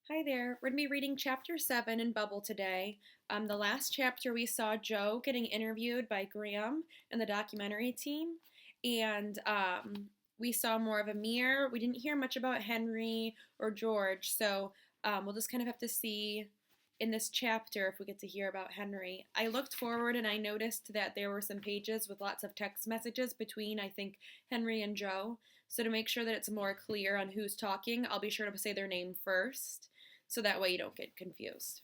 Hi there. We're going to be reading Chapter 7 in Bubble today. The last chapter we saw Joe getting interviewed by Graham and the documentary team, and we saw more of Amir. We didn't hear much about Henry or George, so we'll just kind of have to see in this chapter if we get to hear about Henry. I looked forward and I noticed that there were some pages with lots of text messages between, I think, Henry and Joe. So to make sure that it's more clear on who's talking, I'll be sure to say their name first so that way you don't get confused.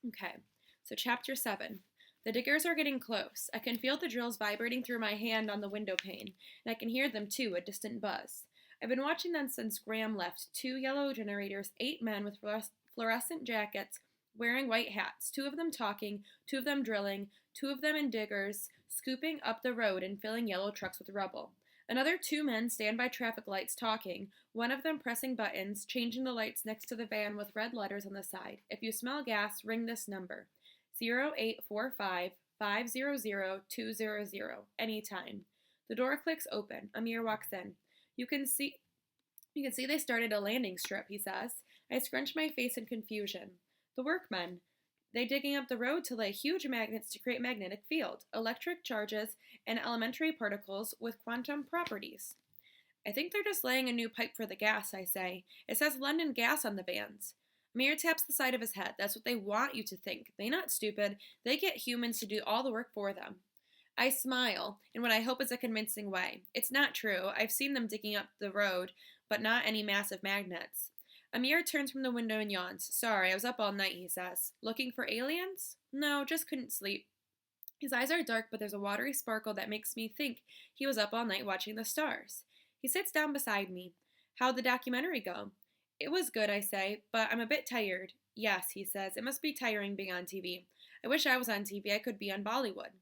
Okay, so chapter 7. The diggers are getting close. I can feel the drills vibrating through my hand on the window pane, and I can hear them too, a distant buzz. I've been watching them since Graham left. 2 yellow generators, 8 men with fluorescent jackets, wearing white hats, 2 of them talking, 2 of them drilling, 2 of them in diggers, scooping up the road and filling yellow trucks with rubble. Another 2 men stand by traffic lights talking, one of them pressing buttons, changing the lights next to the van with red letters on the side. If you smell gas, ring this number 0845 500 200, anytime. The door clicks open. Amir walks in. You can see they started a landing strip, he says. I scrunch my face in confusion. The workmen. They digging up the road to lay huge magnets to create magnetic field, electric charges, and elementary particles with quantum properties. I think they're just laying a new pipe for the gas, I say. It says London Gas on the vans. Amir taps the side of his head. That's what they want you to think. They not stupid. They get humans to do all the work for them. I smile, in what I hope is a convincing way. It's not true. I've seen them digging up the road, but not any massive magnets. Amir turns from the window and yawns. Sorry, I was up all night, he says. Looking for aliens? No, just couldn't sleep. His eyes are dark, but there's a watery sparkle that makes me think he was up all night watching the stars. He sits down beside me. How'd the documentary go? It was good, I say, but I'm a bit tired. Yes, he says, it must be tiring being on TV. I wish I was on TV. I could be on Bollywood.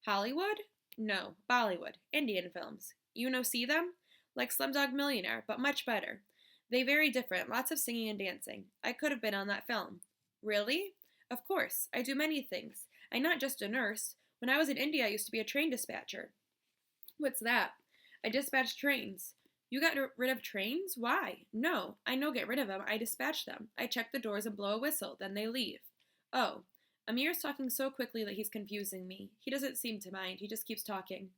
Hollywood? No, Bollywood. Indian films. You know, see them? Like Slumdog Millionaire, but much better. They very different, lots of singing and dancing. I could have been on that film. Really? Of course. I do many things. I'm not just a nurse. When I was in India, I used to be a train dispatcher. What's that? I dispatch trains. You got rid of trains? Why? No, I no get rid of them. I dispatch them. I check the doors and blow a whistle. Then they leave. Oh. Amir's talking so quickly that he's confusing me. He doesn't seem to mind. He just keeps talking.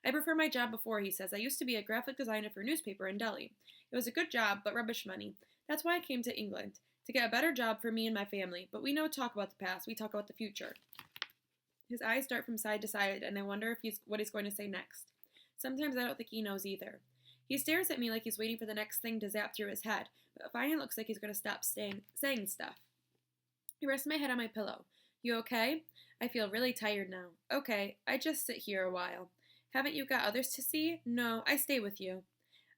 I prefer my job before, he says. I used to be a graphic designer for a newspaper in Delhi. It was a good job, but rubbish money. That's why I came to England, to get a better job for me and my family. But we don't talk about the past, we talk about the future. His eyes dart from side to side, and I wonder what he's going to say next. Sometimes I don't think he knows either. He stares at me like he's waiting for the next thing to zap through his head, but finally it looks like he's going to stop saying stuff. He rests my head on my pillow. You okay? I feel really tired now. Okay, I just sit here a while. Haven't you got others to see? No, I stay with you.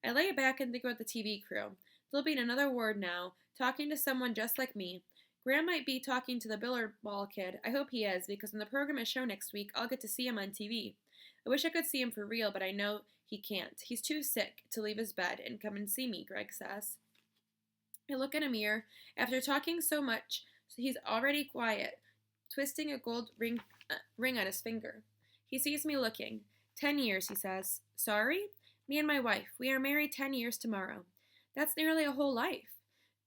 I lay back and think about the TV crew. They'll be in another ward now, talking to someone just like me. Graham might be talking to the billiard ball kid. I hope he is, because when the program is shown next week, I'll get to see him on TV. I wish I could see him for real, but I know he can't. He's too sick to leave his bed and come and see me, Greg says. I look in a mirror. After talking so much, he's already quiet, twisting a gold ring on his finger. He sees me looking. 10 years, he says. Sorry? Me and my wife. We are married 10 years tomorrow. That's nearly a whole life.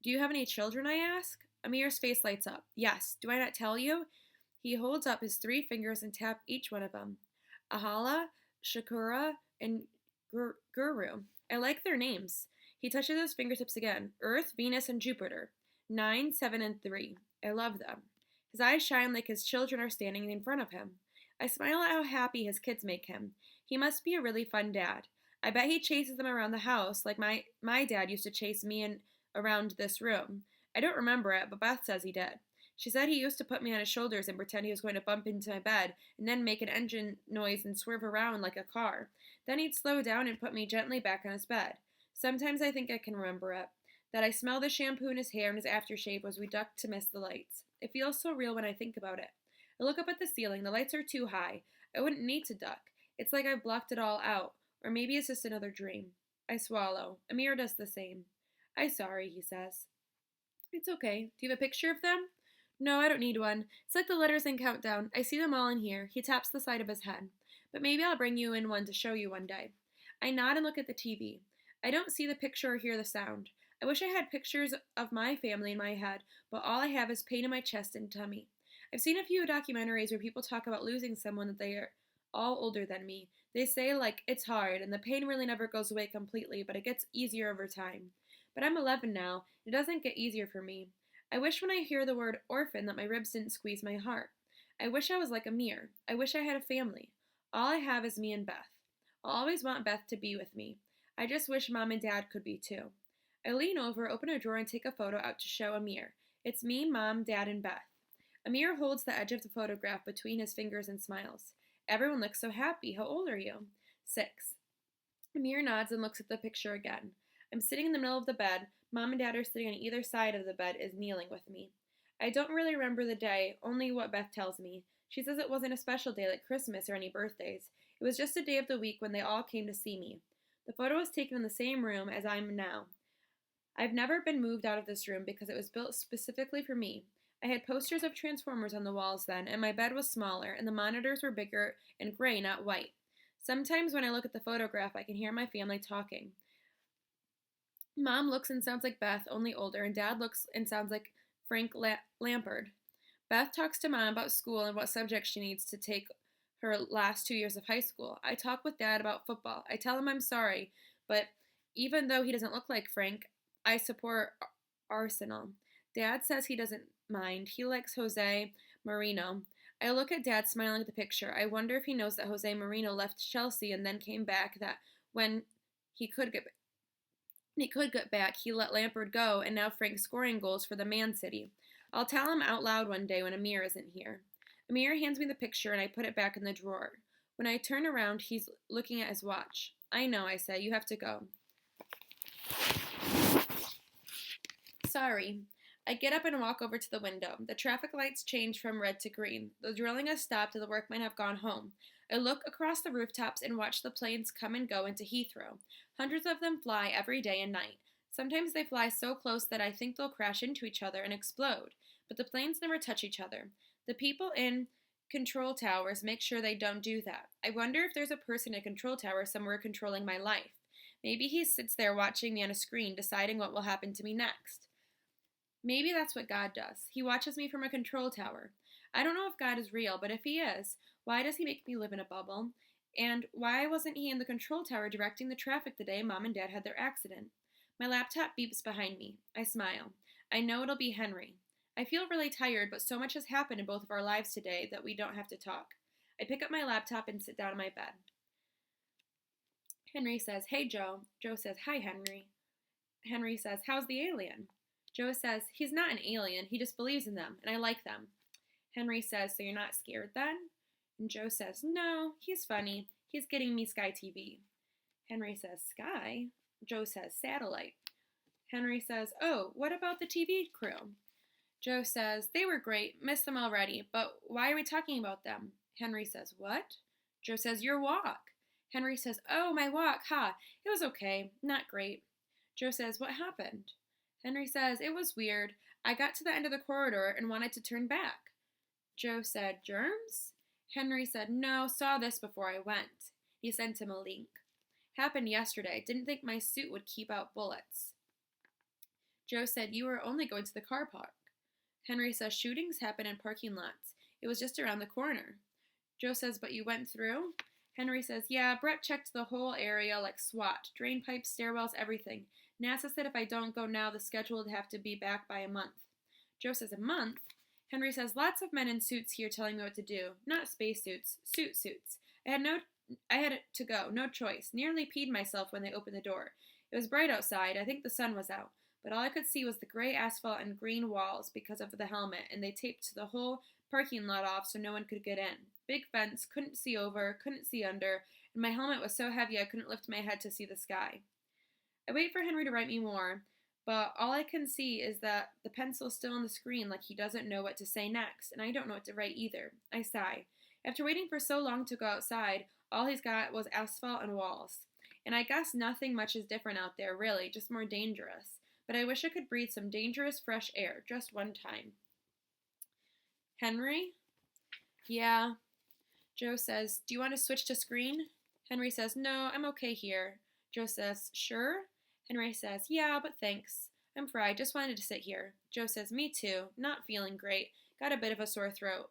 Do you have any children, I ask? Amir's face lights up. Yes. Do I not tell you? He holds up his 3 fingers and taps each one of them. Ahala, Shakura, and Guru. I like their names. He touches his fingertips again. Earth, Venus, and Jupiter. 9, 7, and 3. I love them. His eyes shine like his children are standing in front of him. I smile at how happy his kids make him. He must be a really fun dad. I bet he chases them around the house like my dad used to chase me around this room. I don't remember it, but Beth says he did. She said he used to put me on his shoulders and pretend he was going to bump into my bed, and then make an engine noise and swerve around like a car. Then he'd slow down and put me gently back on his bed. Sometimes I think I can remember it. That I smell the shampoo in his hair and his aftershave as we ducked to miss the lights. It feels so real when I think about it. I look up at the ceiling. The lights are too high. I wouldn't need to duck. It's like I've blocked it all out. Or maybe it's just another dream. I swallow. Amir does the same. I'm sorry, he says. It's okay. Do you have a picture of them? No, I don't need one. It's like the letters in Countdown. I see them all in here. He taps the side of his head. But maybe I'll bring you in one to show you one day. I nod and look at the TV. I don't see the picture or hear the sound. I wish I had pictures of my family in my head, but all I have is pain in my chest and tummy. I've seen a few documentaries where people talk about losing someone that they are all older than me. They say, like, it's hard, and the pain really never goes away completely, but it gets easier over time. But I'm 11 now, and it doesn't get easier for me. I wish when I hear the word orphan that my ribs didn't squeeze my heart. I wish I was like Amir. I wish I had a family. All I have is me and Beth. I'll always want Beth to be with me. I just wish Mom and Dad could be too. I lean over, open a drawer, and take a photo out to show Amir. It's me, Mom, Dad, and Beth. Amir holds the edge of the photograph between his fingers and smiles. Everyone looks so happy. How old are you? 6. Amir nods and looks at the picture again. I'm sitting in the middle of the bed. Mom and Dad are sitting on either side of the bed, is kneeling with me. I don't really remember the day, only what Beth tells me. She says it wasn't a special day like Christmas or any birthdays. It was just a day of the week when they all came to see me. The photo was taken in the same room as I'm now. I've never been moved out of this room because it was built specifically for me. I had posters of Transformers on the walls then, and my bed was smaller, and the monitors were bigger and gray, not white. Sometimes when I look at the photograph, I can hear my family talking. Mom looks and sounds like Beth, only older, and Dad looks and sounds like Frank Lampard. Beth talks to Mom about school and what subjects she needs to take her last 2 years of high school. I talk with Dad about football. I tell him I'm sorry, but even though he doesn't look like Frank, I support Arsenal. Dad says he doesn't mind. He likes Jose Mourinho. I look at Dad smiling at the picture. I wonder if he knows that Jose Mourinho left Chelsea and then came back, that when he could get back, he let Lampard go, and now Frank's scoring goals for the Man City. I'll tell him out loud one day when Amir isn't here. Amir hands me the picture and I put it back in the drawer. When I turn around, he's looking at his watch. I know, I say. You have to go. Sorry. I get up and walk over to the window. The traffic lights change from red to green. The drilling has stopped and the workmen have gone home. I look across the rooftops and watch the planes come and go into Heathrow. Hundreds of them fly every day and night. Sometimes they fly so close that I think they'll crash into each other and explode. But the planes never touch each other. The people in control towers make sure they don't do that. I wonder if there's a person in a control tower somewhere controlling my life. Maybe he sits there watching me on a screen, deciding what will happen to me next. Maybe that's what God does. He watches me from a control tower. I don't know if God is real, but if he is, why does he make me live in a bubble? And why wasn't he in the control tower directing the traffic the day Mom and Dad had their accident? My laptop beeps behind me. I smile. I know it'll be Henry. I feel really tired, but so much has happened in both of our lives today that we don't have to talk. I pick up my laptop and sit down on my bed. Henry says, "Hey, Joe." Joe says, "Hi, Henry." Henry says, "How's the alien?" Joe says, "He's not an alien, he just believes in them, and I like them." Henry says, "So you're not scared then?" And Joe says, "No, he's funny. He's getting me Sky TV." Henry says, "Sky?" Joe says, "Satellite." Henry says, "Oh, what about the TV crew?" Joe says, "They were great, missed them already, but why are we talking about them?" Henry says, "What?" Joe says, "Your walk." Henry says, "Oh, my walk, ha. It was okay, not great." Joe says, "What happened?" Henry says, "It was weird. I got to the end of the corridor and wanted to turn back." Joe said, "Germs?" Henry said, "No, saw this before I went." He sent him a link. "Happened yesterday. Didn't think my suit would keep out bullets." Joe said, "You were only going to the car park." Henry says, "Shootings happen in parking lots. It was just around the corner." Joe says, "But you went through?" Henry says, "Yeah, Brett checked the whole area like SWAT. Drain pipes, stairwells, everything. NASA said if I don't go now, the schedule would have to be back by a month." Joe says, "A month?" Henry says, "Lots of men in suits here telling me what to do. Not spacesuits, suits. I had to go, no choice. Nearly peed myself when they opened the door. It was bright outside. I think the sun was out. But all I could see was the gray asphalt and green walls because of the helmet, and they taped the whole parking lot off so no one could get in. Big fence, couldn't see over, couldn't see under, and my helmet was so heavy I couldn't lift my head to see the sky." I wait for Henry to write me more, but all I can see is that the pencil's still on the screen like he doesn't know what to say next, and I don't know what to write either. I sigh. After waiting for so long to go outside, all he's got was asphalt and walls. And I guess nothing much is different out there, really, just more dangerous. But I wish I could breathe some dangerous, fresh air, just one time. "Henry?" "Yeah." Joe says, "Do you want to switch to screen?" Henry says, "No, I'm okay here." Joe says, "Sure?" Henry says, "Yeah, but thanks." I'm fried, just wanted to sit here. Joe says, me too, not feeling great, got a bit of a sore throat.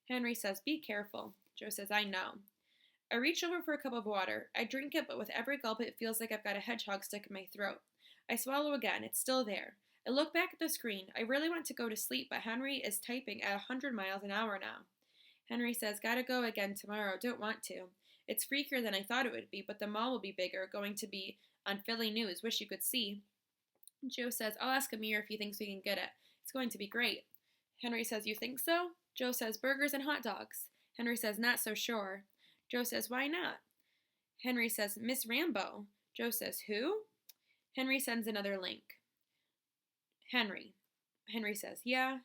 Henry says, be careful. Joe says, I know. I reach over for a cup of water. I drink it, but with every gulp it feels like I've got a hedgehog stuck in my throat. I swallow again, it's still there. I look back at the screen. I really want to go to sleep, but Henry is typing at 100 miles an hour now. Henry says, gotta go again tomorrow, don't want to. It's freakier than I thought it would be, but the mall will be bigger, going to be on Philly News, wish you could see. Joe says, I'll ask Amir if he thinks we can get it. It's going to be great. Henry says, you think so? Joe says, burgers and hot dogs. Henry says, not so sure. Joe says, why not? Henry says, Miss Rambo. Joe says, who? Henry sends another link. Henry. Henry says, yeah.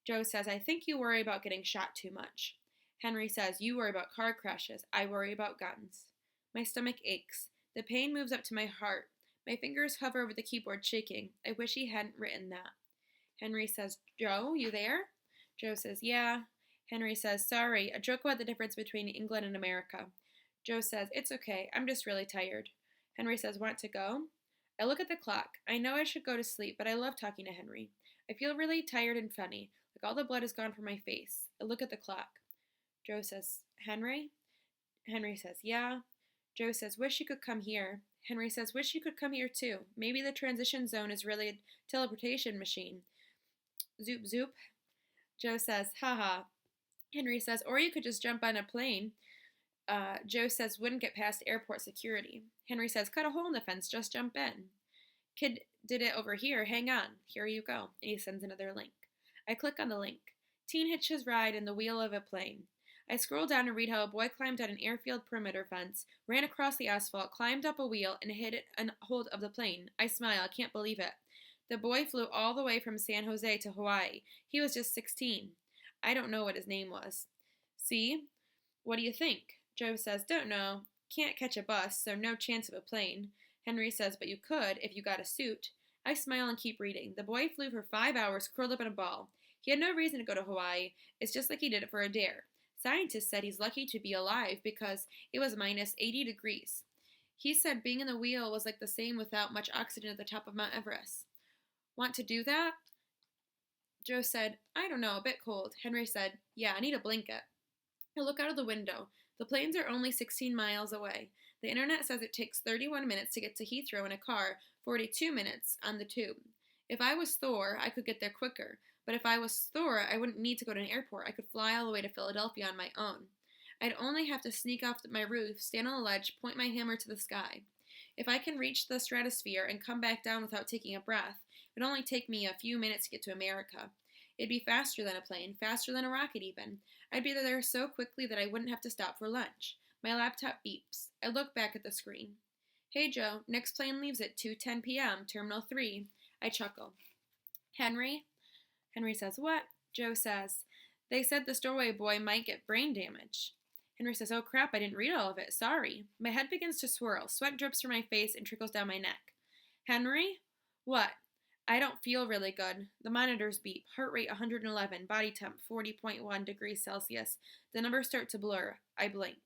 Joe says, I think you worry about getting shot too much. Henry says, you worry about car crashes. I worry about guns. My stomach aches. The pain moves up to my heart. My fingers hover over the keyboard, shaking. I wish he hadn't written that. Henry says, Joe, you there? Joe says, yeah. Henry says, sorry, a joke about the difference between England and America. Joe says, it's okay, I'm just really tired. Henry says, want to go? I look at the clock. I know I should go to sleep, but I love talking to Henry. I feel really tired and funny, like all the blood is gone from my face. I look at the clock. Joe says, Henry? Henry says, yeah. Joe says, wish you could come here. Henry says, wish you could come here too. Maybe the transition zone is really a teleportation machine. Zoop, zoop. Joe says, haha. Henry says, or you could just jump on a plane. Joe says, wouldn't get past airport security. Henry says, cut a hole in the fence, just jump in. Kid did it over here, hang on. Here you go. And he sends another link. I click on the link. Teen hitches ride in the wheel of a plane. I scroll down and read how a boy climbed on an airfield perimeter fence, ran across the asphalt, climbed up a wheel, and hit a hold of the plane. I smile. I can't believe it. The boy flew all the way from San Jose to Hawaii. He was just 16. I don't know what his name was. See? What do you think? Joe says, don't know. Can't catch a bus, so no chance of a plane. Henry says, but you could if you got a suit. I smile and keep reading. The boy flew for 5 hours, curled up in a ball. He had no reason to go to Hawaii. It's just like he did it for a dare. Scientists said he's lucky to be alive because it was minus 80 degrees. He said being in the wheel was like the same without much oxygen at the top of Mount Everest. Want to do that? Joe said, I don't know, a bit cold. Henry said, yeah, I need a blanket. I look out of the window. The planes are only 16 miles away. The internet says it takes 31 minutes to get to Heathrow in a car, 42 minutes on the tube. If I was Thor, I could get there quicker. But if I was Thor, I wouldn't need to go to an airport. I could fly all the way to Philadelphia on my own. I'd only have to sneak off my roof, stand on a ledge, point my hammer to the sky. If I can reach the stratosphere and come back down without taking a breath, it would only take me a few minutes to get to America. It'd be faster than a plane, faster than a rocket even. I'd be there so quickly that I wouldn't have to stop for lunch. My laptop beeps. I look back at the screen. Hey Joe, next plane leaves at 2:10 p.m., Terminal 3. I chuckle. Henry? Henry says, what? Joe says, they said the doorway boy might get brain damage. Henry says, oh crap, I didn't read all of it, sorry. My head begins to swirl, sweat drips from my face and trickles down my neck. Henry? What? I don't feel really good. The monitors beep, heart rate 111, body temp 40.1 degrees Celsius. The numbers start to blur. I blink.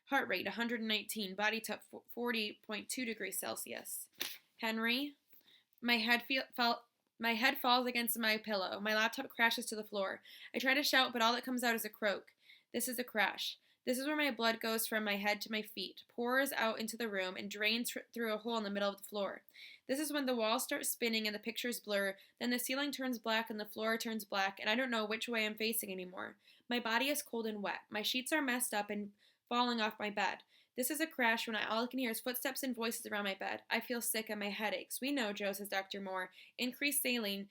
Heart rate 119, body temp 40.2 degrees Celsius. Henry? My head falls against my pillow. My laptop crashes to the floor. I try to shout, but all that comes out is a croak. This is a crash. This is where my blood goes from my head to my feet, pours out into the room, and drains through a hole in the middle of the floor. This is when the walls start spinning and the pictures blur, then the ceiling turns black and the floor turns black, and I don't know which way I'm facing anymore. My body is cold and wet. My sheets are messed up and falling off my bed. This is a crash when all I can hear is footsteps and voices around my bed. I feel sick and my head aches. We know, Joe, says Dr. Moore. Increased saline.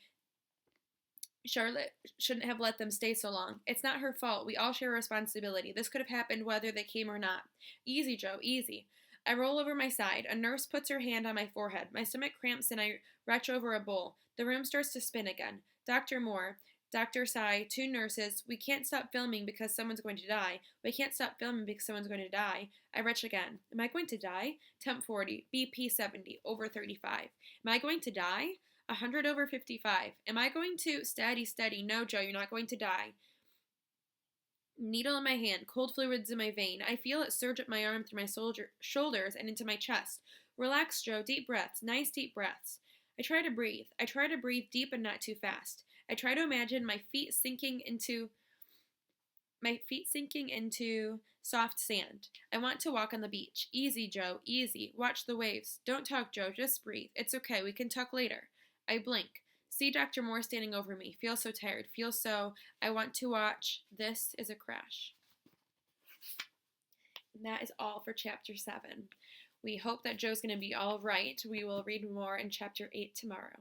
Charlotte shouldn't have let them stay so long. It's not her fault. We all share a responsibility. This could have happened whether they came or not. Easy, Joe, easy. I roll over my side. A nurse puts her hand on my forehead. My stomach cramps and I retch over a bowl. The room starts to spin again. Dr. Moore, Dr. Sai, two nurses. We can't stop filming because someone's going to die. We can't stop filming because someone's going to die. I retch again. Am I going to die? Temp 40, BP 70, over 35. Am I going to die? 100 over 55. Am I going to? Steady. No, Joe, you're not going to die. Needle in my hand, cold fluids in my vein. I feel it surge up my arm through my shoulders and into my chest. Relax, Joe. Deep breaths. Nice deep breaths. I try to breathe. I try to breathe deep and not too fast. I try to imagine my feet sinking into soft sand. I want to walk on the beach. Easy, Joe, easy. Watch the waves. Don't talk, Joe, just breathe. It's okay, we can talk later. I blink. See Dr. Moore standing over me. Feel so tired. Feel so. I want to watch. This is a crash. And that is all for chapter 7. We hope that Joe's going to be all right. We will read more in chapter 8 tomorrow.